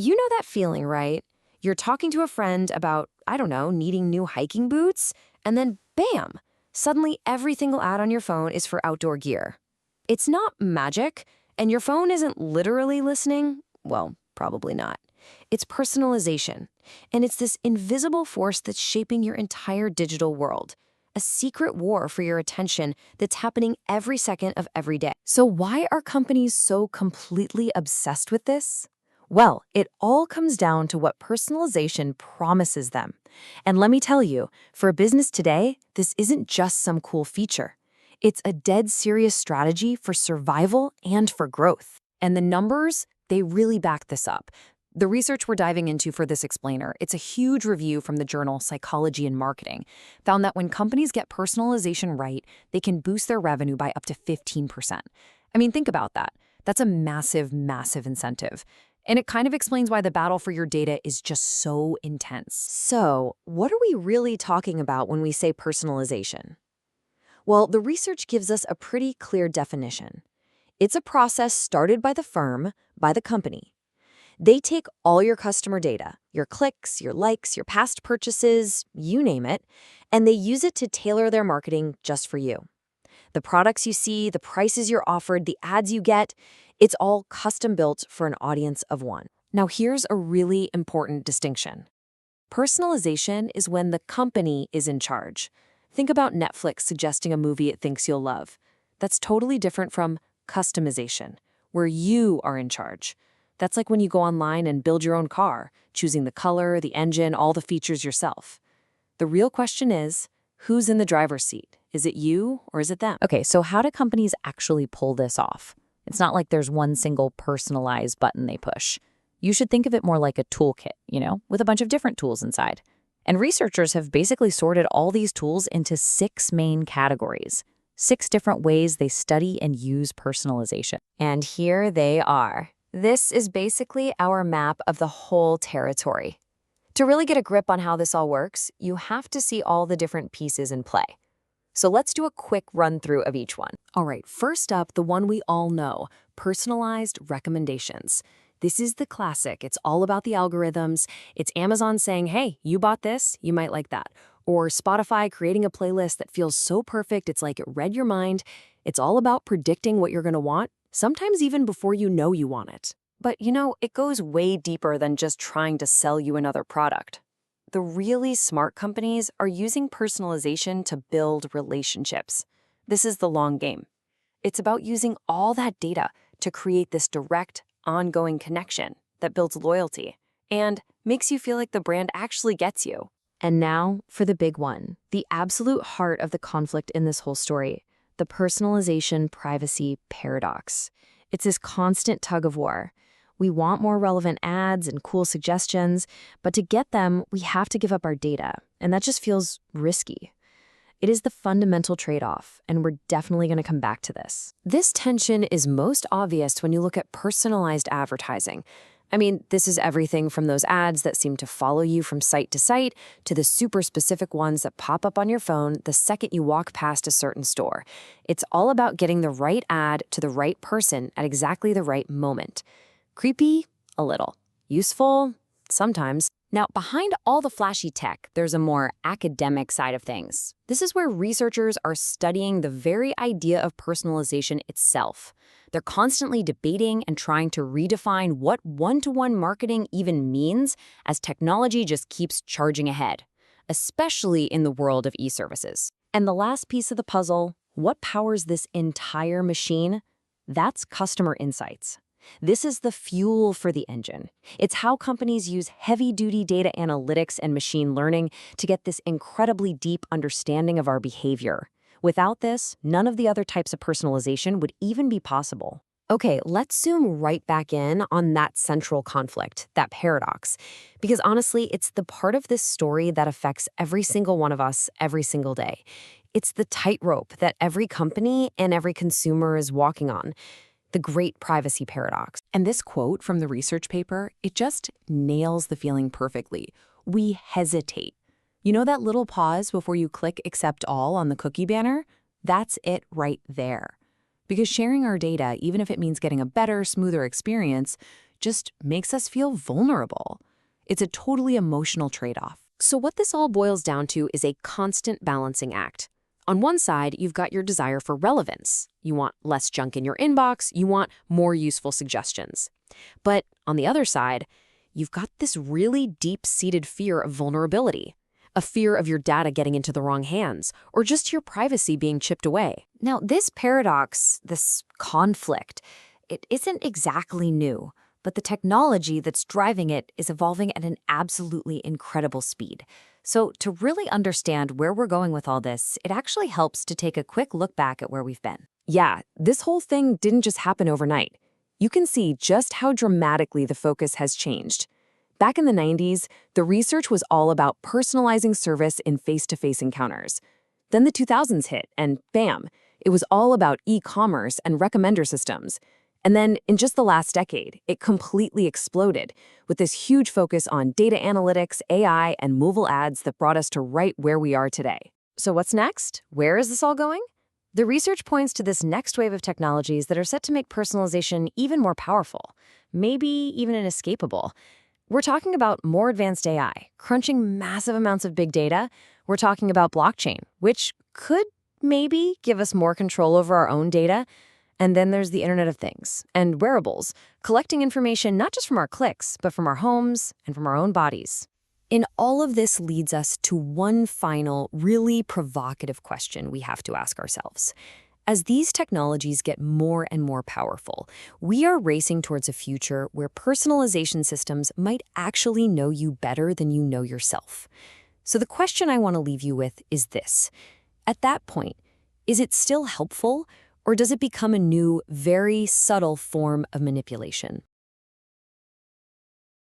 You know that feeling, right? You're talking to a friend about, I don't know, needing new hiking boots, and then bam! Suddenly every single ad on your phone is for outdoor gear. It's not magic, and your phone isn't literally listening. Well, probably not. It's personalization, and it's this invisible force that's shaping your entire digital world. A secret war for your attention that's happening every second of every day. So why are companies so completely obsessed with this? Well, it all comes down to what personalization promises them. And let me tell you, for a business today, this isn't just some cool feature. It's a dead serious strategy for survival and for growth. And the numbers, they really back this up. The research we're diving into for this explainer, it's a huge review from the journal Psychology and Marketing, found that when companies get personalization right, they can boost their revenue by up to 15%. I mean, think about that. That's a massive, massive incentive. And it kind of explains why the battle for your data is just so intense. So, what are we really talking about when we say personalization? Well, the research gives us a pretty clear definition. It's a process started by the firm, by the company. They take all your customer data, your clicks, your likes, your past purchases, you name it, and they use it to tailor their marketing just for you. The products you see, the prices you're offered, the ads you get, it's all custom built for an audience of one. Now here's a really important distinction. Personalization is when the company is in charge. Think about Netflix suggesting a movie it thinks you'll love. That's totally different from customization, where you are in charge. That's like when you go online and build your own car, choosing the color, the engine, all the features yourself. The real question is, who's in the driver's seat? Is it you or is it them? Okay, so how do companies actually pull this off? It's not like there's one single personalized button they push. You should think of it more like a toolkit, with a bunch of different tools inside. And researchers have basically sorted all these tools into 6 main categories, 6 different ways they study and use personalization. And here they are. This is basically our map of the whole territory. To really get a grip on how this all works, you have to see all the different pieces in play. So let's do a quick run-through of each one. All right, first up, the one we all know, personalized recommendations. This is the classic. It's all about the algorithms. It's Amazon saying, hey, you bought this, you might like that. Or Spotify creating a playlist that feels so perfect, it's like it read your mind. It's all about predicting what you're going to want, sometimes even before you know you want it. But it goes way deeper than just trying to sell you another product. The really smart companies are using personalization to build relationships. This is the long game. It's about using all that data to create this direct, ongoing connection that builds loyalty and makes you feel like the brand actually gets you. And now for the big one, the absolute heart of the conflict in this whole story, the personalization privacy paradox. It's this constant tug of war. We want more relevant ads and cool suggestions, but to get them, we have to give up our data, and that just feels risky. It is the fundamental trade-off, and we're definitely going to come back to this. This tension is most obvious when you look at personalized advertising. I mean, this is everything from those ads that seem to follow you from site to site to the super specific ones that pop up on your phone the second you walk past a certain store. It's all about getting the right ad to the right person at exactly the right moment. Creepy? A little. Useful? Sometimes. Now, behind all the flashy tech, there's a more academic side of things. This is where researchers are studying the very idea of personalization itself. They're constantly debating and trying to redefine what one-to-one marketing even means as technology just keeps charging ahead, especially in the world of e-services. And the last piece of the puzzle, what powers this entire machine? That's customer insights. This is the fuel for the engine. It's how companies use heavy-duty data analytics and machine learning to get this incredibly deep understanding of our behavior. Without this, none of the other types of personalization would even be possible. Okay, let's zoom right back in on that central conflict, that paradox. Because honestly, it's the part of this story that affects every single one of us every single day. It's the tightrope that every company and every consumer is walking on. The great privacy paradox. And this quote from the research paper, it just nails the feeling perfectly. We hesitate. You know that little pause before you click accept all on the cookie banner? That's it right there. Because sharing our data, even if it means getting a better, smoother experience, just makes us feel vulnerable. It's a totally emotional trade-off. So what this all boils down to is a constant balancing act. On one side, you've got your desire for relevance. You want less junk in your inbox, you want more useful suggestions. But on the other side, you've got this really deep-seated fear of vulnerability, a fear of your data getting into the wrong hands, or just your privacy being chipped away. Now, this paradox, this conflict, it isn't exactly new, but the technology that's driving it is evolving at an absolutely incredible speed. So to really understand where we're going with all this, it actually helps to take a quick look back at where we've been. Yeah, this whole thing didn't just happen overnight. You can see just how dramatically the focus has changed. Back in the 90s, the research was all about personalizing service in face-to-face encounters. Then the 2000s hit, and bam, it was all about e-commerce and recommender systems. And then, in just the last decade, it completely exploded, with this huge focus on data analytics, AI, and mobile ads that brought us to right where we are today. So what's next? Where is this all going? The research points to this next wave of technologies that are set to make personalization even more powerful, maybe even inescapable. We're talking about more advanced AI, crunching massive amounts of big data. We're talking about blockchain, which could maybe give us more control over our own data. And then there's the Internet of Things and wearables, collecting information not just from our clicks, but from our homes and from our own bodies. And all of this leads us to one final, really provocative question we have to ask ourselves. As these technologies get more and more powerful, we are racing towards a future where personalization systems might actually know you better than you know yourself. So the question I want to leave you with is this. At that point, is it still helpful, or does it become a new, very subtle form of manipulation?